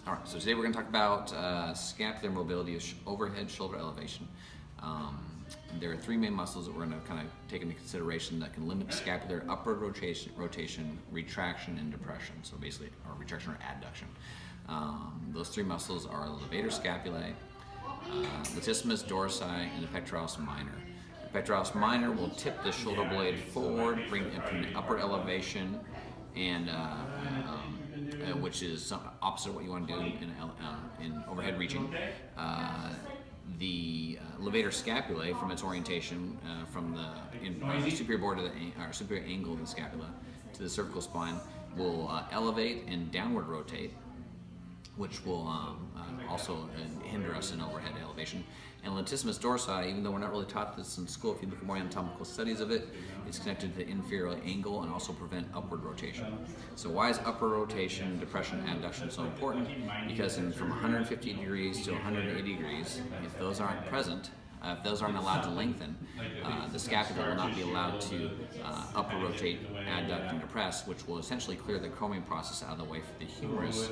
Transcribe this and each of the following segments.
All right, so today we're going to talk about scapular mobility, overhead shoulder elevation. There are three main muscles that we're going to kind of take into consideration that can limit scapular upward rotation, retraction, and depression. So basically, or retraction or adduction. Those three muscles are levator scapulae, latissimus dorsi, and the pectoralis minor. The pectoralis minor will tip the shoulder blade forward, bring it from the upper elevation, and which is opposite of what you want to do in overhead reaching. The levator scapulae, from its orientation from the superior border to the superior angle of the scapula to the cervical spine, will elevate and downward rotate, which will also hinder us in overhead elevation. And latissimus dorsi, even though we're not really taught this in school, if you look at more anatomical studies of it, it's connected to the inferior angle and also prevent upward rotation. So why is upward rotation, depression, adduction so important? Because from 150 degrees to 180 degrees, if those aren't present, if those aren't allowed to lengthen, the scapula will not be allowed to upward rotate, adduct, and depress, which will essentially clear the combing process out of the way for the humerus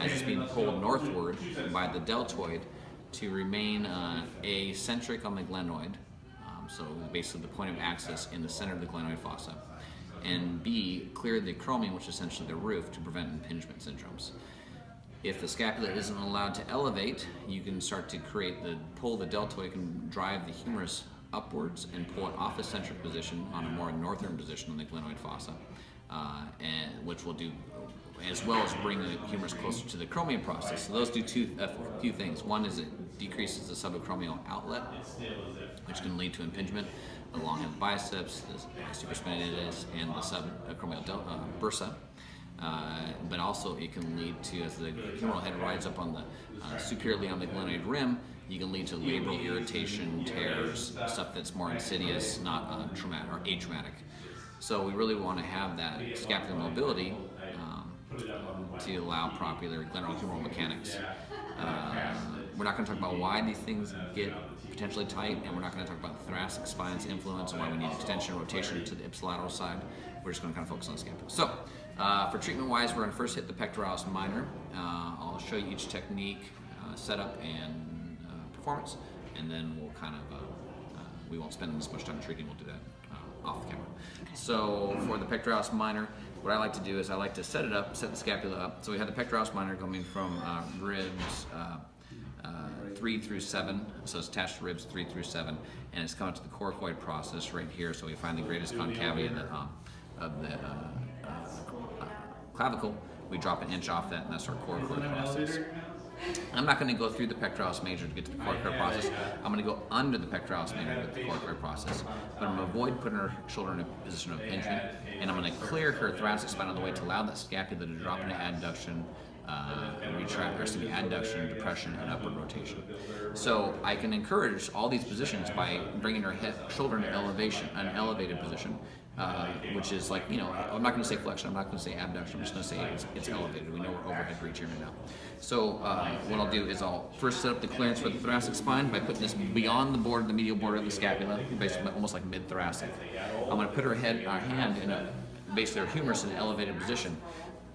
as it's being pulled northward by the deltoid to remain acentric on the glenoid, so basically the point of access in the center of the glenoid fossa, and B, clear the chromium, which is essentially the roof, to prevent impingement syndromes. If the scapula isn't allowed to elevate, you can start to pull the deltoid, can drive the humerus upwards and pull it off a centric position on a more northern position on the glenoid fossa, and which will do, as well as bring the humerus closer to the chromium process. So those do a few things. One is it decreases the subacromial outlet, which can lead to impingement along the biceps, the supraspinatus, and the subacromial bursa. But also it can lead to, as the humeral head rides up on the superiorly on the glenoid rim, you can lead to labral irritation, tears, stuff that's more insidious, not traumatic or atraumatic. So we really want to have that scapular mobility to allow proper glenohumeral mechanics. We're not going to talk about why these things get potentially tight, and we're not going to talk about the thoracic spine's influence and why we need extension and rotation to the ipsilateral side. We're just going to kind of focus on the scapula. So, for treatment-wise, we're going to first hit the pectoralis minor. I'll show you each technique, setup, and performance, and then we'll kind of, we won't spend as much time treating, we'll do that off the camera. So for the pectoralis minor, what I like to do is I like to set the scapula up. So we have the pectoralis minor coming from ribs 3 through 7, so it's attached to ribs 3 through 7, and it's coming to the coracoid process right here. So we find the greatest concavity of the clavicle. We drop an inch off that, and that's our coracoid process. I'm not going to go through the pectoralis major to get to the coracoid process. I'm going to go under the pectoralis major to get to the coracoid process. But I'm going to avoid putting her shoulder in a position of impingement, and I'm going to clear her thoracic spine out of the way to allow that scapula to drop into adduction, adduction, depression, and upward rotation. So I can encourage all these positions by bringing her shoulder into an elevated position, which is like, I'm not going to say flexion, I'm not going to say abduction, I'm just going to say it's elevated. We know we're overhead reaching right now. So what I'll do is I'll first set up the clearance for the thoracic spine by putting this beyond the medial border of the scapula, basically almost like mid-thoracic. I'm going to put her hand in basically her humerus in an elevated position.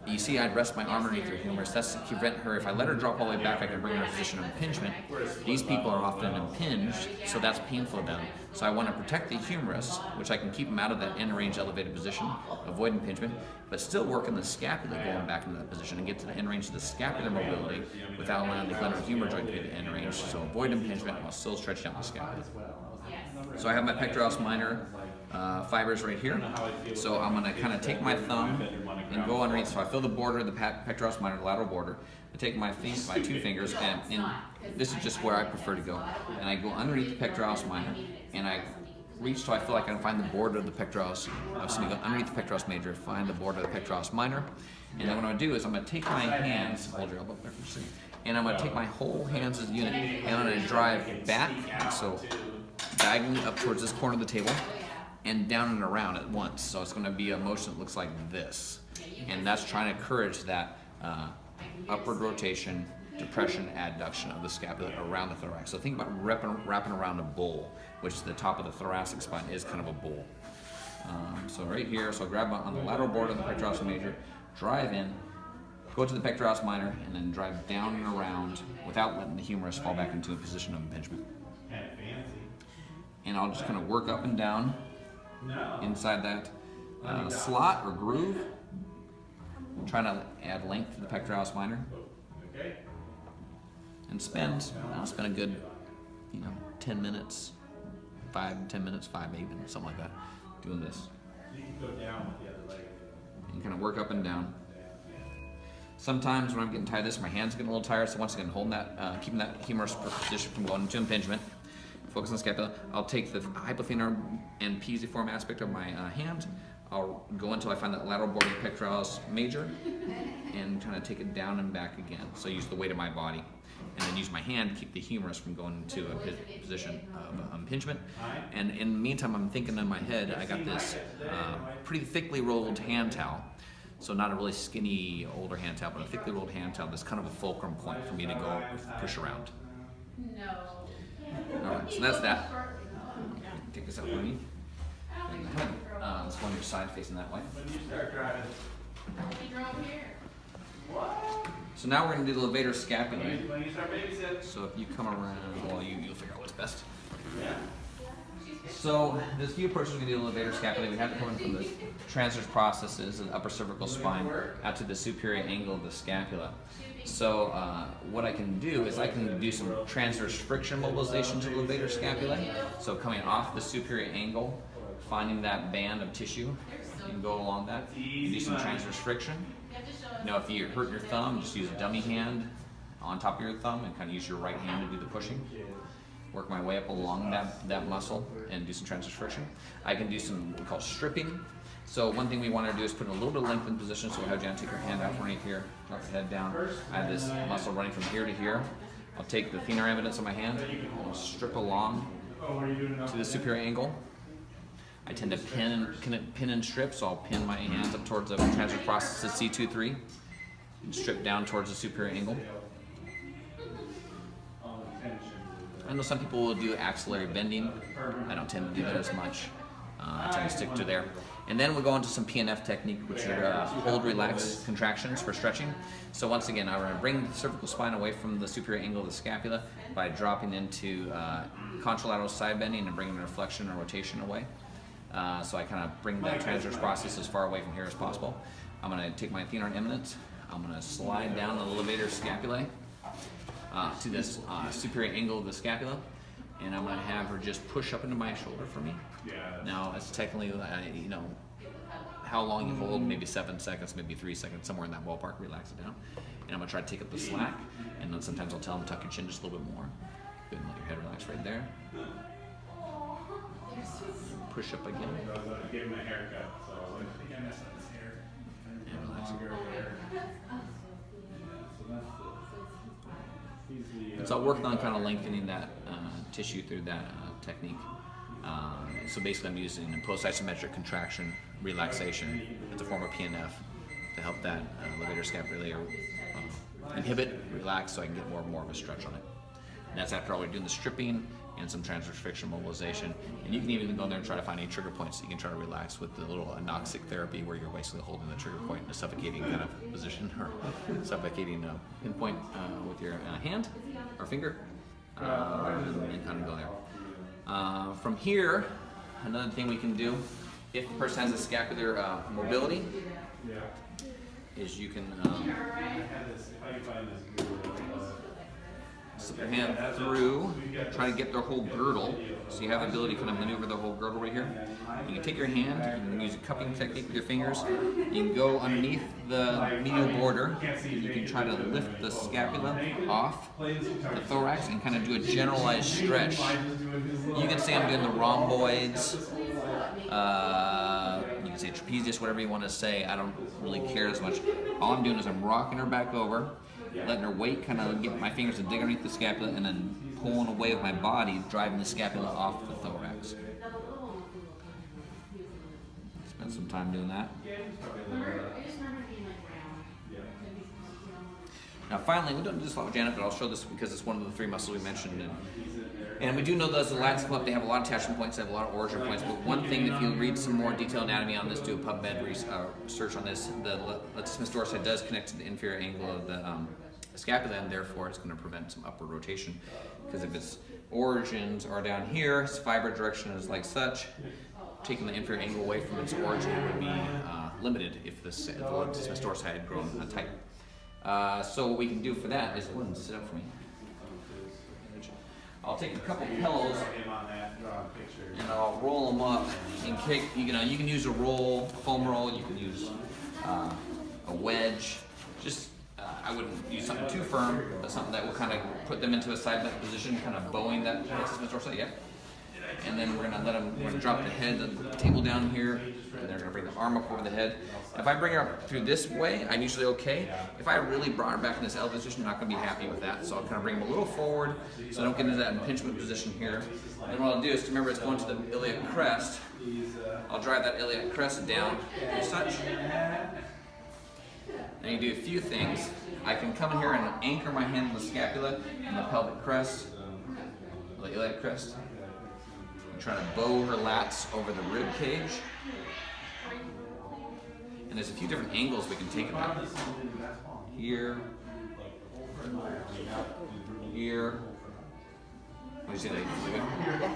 You see, I'd rest my arm underneath her humerus. That's to prevent her. If I let her drop all the way back, I can bring her in a position of impingement. These people are often impinged, so that's painful to them. So I want to protect the humerus, which I can keep them out of that end-range elevated position, avoid impingement, but still work on the scapula going back into that position and get to the end range of the scapular mobility without allowing the glenohumeral joint to be the end range. So avoid impingement while still stretching out the scapula. So I have my pectoralis minor fibers right here. So I'm going to kind of take my thumb and go underneath. So I feel the border of the pectoralis minor, the lateral border. I take my two fingers, and this is just where I prefer to go. And I go underneath the pectoralis minor, and I reach till I feel like I can find the border of the pectoralis. So I go underneath the pectoralis major, find the border of the pectoralis minor. And then what I'm going to do is I'm going to take my hands, hold your elbow there for a second, and I'm going to take my whole hands as a unit, and I'm going to drive back, so diagonally up towards this corner of the table, and down and around at once. So it's going to be a motion that looks like this. And that's trying to encourage that upward rotation, depression, adduction of the scapula around the thorax. So think about wrapping around a bowl, which the top of the thoracic spine is kind of a bowl. So right here, so I'll grab on the lateral border of the pectoralis major, drive in, Go to the pectoralis minor and then drive down and around without letting the humerus fall back into a position of impingement. And I'll just kind of work up and down inside that slot or groove, trying to add length to the pectoralis minor. And I'll spend a good, 10 minutes, 10 minutes, 5 even, something like that, doing this. And kind of work up and down. Sometimes when I'm getting tired of this, my hand's getting a little tired, so once again, holding that, keeping that humerus position from going into impingement. Focus on the scapula. I'll take the hypothenar and pisiform aspect of my hand. I'll go until I find that lateral border of the pectoralis major and kind of take it down and back again. So I use the weight of my body. And then use my hand to keep the humerus from going into a position of impingement. And in the meantime, I'm thinking in my head, I got this pretty thickly rolled hand towel. So not a really skinny, older hand towel, but a thickly rolled hand towel that's kind of a fulcrum point for me to go push around. All right, so that's that. Take this out for me. Let's go on your side facing that way. So now we're going to do the levator scapulae. So if you come around, well, you'll figure out what's best. So there's a few approaches we can do the levator scapulae. We have to come in from the transverse processes of the upper cervical spine out to the superior angle of the scapula. So what I can do is I can do some transverse friction mobilization to the levator scapulae. So coming off the superior angle, finding that band of tissue, you can go along that. You do some transverse friction. If you hurt your thumb, just use a dummy hand on top of your thumb and kind of use your right hand to do the pushing. Work my way up along that muscle and do some transverse friction. I can do some what we call stripping. So one thing we want to do is put a little bit of length in position. So we'll have Jan take her hand out from underneath here, drop the head down. I have this muscle running from here to here. I'll take the thenar eminence of my hand, I'll strip along to the superior angle. I tend to pin and strip, so I'll pin my hands up towards the transverse process of C2-3 and strip down towards the superior angle. I know some people will do axillary bending. I don't tend to do that as much. I tend to stick to there. And then we'll go into some PNF technique, which are hold, relax contractions for stretching. So once again, I'm going to bring the cervical spine away from the superior angle of the scapula by dropping into contralateral side bending and bringing the flexion or rotation away. So I kind of bring the transverse process as far away from here as possible. I'm going to take my thenar eminence. I'm going to slide down the levator scapulae to this superior angle of the scapula, and I'm going to have her just push up into my shoulder for me. Now, it's technically, how long you hold, maybe 7 seconds, maybe 3 seconds, somewhere in that ballpark, relax it down. And I'm going to try to take up the slack, and then sometimes I'll tell them tuck your chin just a little bit more. Good, and let your head relax right there. Push up again. Give him a haircut, so I think I messed up his hair. And relax. And so I worked on kind of lengthening that tissue through that technique. So basically I'm using post-isometric contraction relaxation as a form of PNF to help that levator scapulae inhibit, relax, so I can get more and more of a stretch on it. And that's after all we're doing the stripping and some transverse friction mobilization. And you can even go in there and try to find any trigger points that you can try to relax with the little anoxic therapy where you're basically holding the trigger point in a suffocating kind of position or suffocating pinpoint with your hand or finger and kind of go there. From here, another thing we can do, if the person has a scapular mobility, is you can slip your hand through, try to get their whole girdle, so you have the ability to kind of maneuver the whole girdle right here. You can take your hand, you can use a cupping technique with your fingers, you can go underneath the medial border, you can try to lift the scapula off the thorax and kind of do a generalized stretch. You can say I'm doing the rhomboids, you can say trapezius, whatever you want to say, I don't really care as much. All I'm doing is I'm rocking her back over, letting her weight kind of get my fingers to dig underneath the scapula and then pulling away with my body, driving the scapula off the thorax. Spend some time doing that. Now finally, we don't do this a lot with Janet, but I'll show this because it's one of the 3 muscles we mentioned. And And we do know those the lats come up, they have a lot of attachment points, they have a lot of origin points, but one thing, if you read some more detailed anatomy on this, do a PubMed research on this, the latissimus dorsi does connect to the inferior angle of the scapula, and therefore it's going to prevent some upward rotation, because if its origins are down here, its fiber direction is like such, taking the inferior angle away from its origin would be limited if the latissimus dorsi had grown tight. So what we can do for that is, go ahead and sit up for me. I'll take a couple pillows and I'll roll them up and kick. You can use a roll, a foam roll. You can use a wedge. Just I wouldn't use something too firm, but something that will kind of put them into a side bent position, kind of bowing that latissimus dorsi. Yeah. And then we're gonna drop the head of the table down here, and they're gonna bring the arm up over the head. If I bring her up through this way, I'm usually okay. If I really brought her back in this L position, I'm not gonna be happy with that. So I'll kind of bring them a little forward, so I don't get into that impingement position here. And what I'll do is, remember it's going to the iliac crest. I'll drive that iliac crest down as such. Then you do a few things. I can come in here and anchor my hand in the scapula and the pelvic crest, the iliac crest. I'm trying to bow her lats over the rib cage. And there's a few different angles we can take it at. Here. Here. What do you see that? Yeah.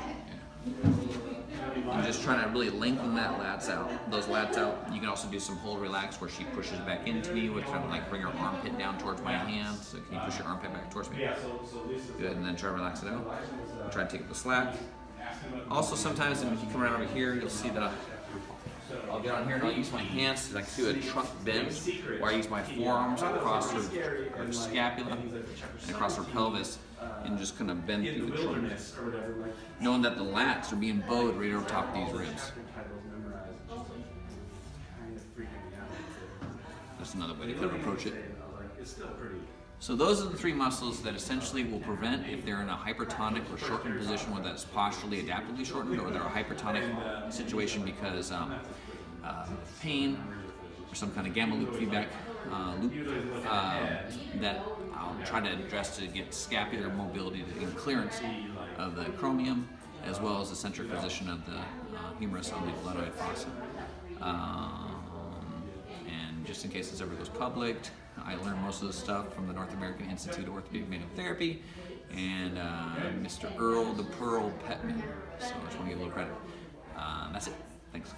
I'm just trying to really lengthen that lats out, those lats out. You can also do some hold relax where she pushes back into me with kind of like bring her armpit down towards my hand. So can you push your armpit back towards me? Good, and then try to relax it out. Try to take up the slack. Also, sometimes if you come around over here, you'll see that I'll get on here and I'll use my hands to like do a trunk bend, where I use my forearms across her scapula and across her pelvis, and just kind of bend through the trunk, knowing that the lats are being bowed right over top of these ribs. That's another way to kind of approach it. So those are the three muscles that essentially will prevent, if they're in a hypertonic or shortened position, whether that's posturally adaptively shortened or they're a hypertonic situation because pain or some kind of gamma loop feedback loop, that I'll try to address to get scapular mobility and clearance of the acromion, as well as the centric position of the humerus on the glenoid fossa. And just in case this ever goes public, I learned most of this stuff from the North American Institute of Orthopedic Manual Therapy and Mr. Earl the Pearl Petman. So I just want to give a little credit. That's it. Thanks.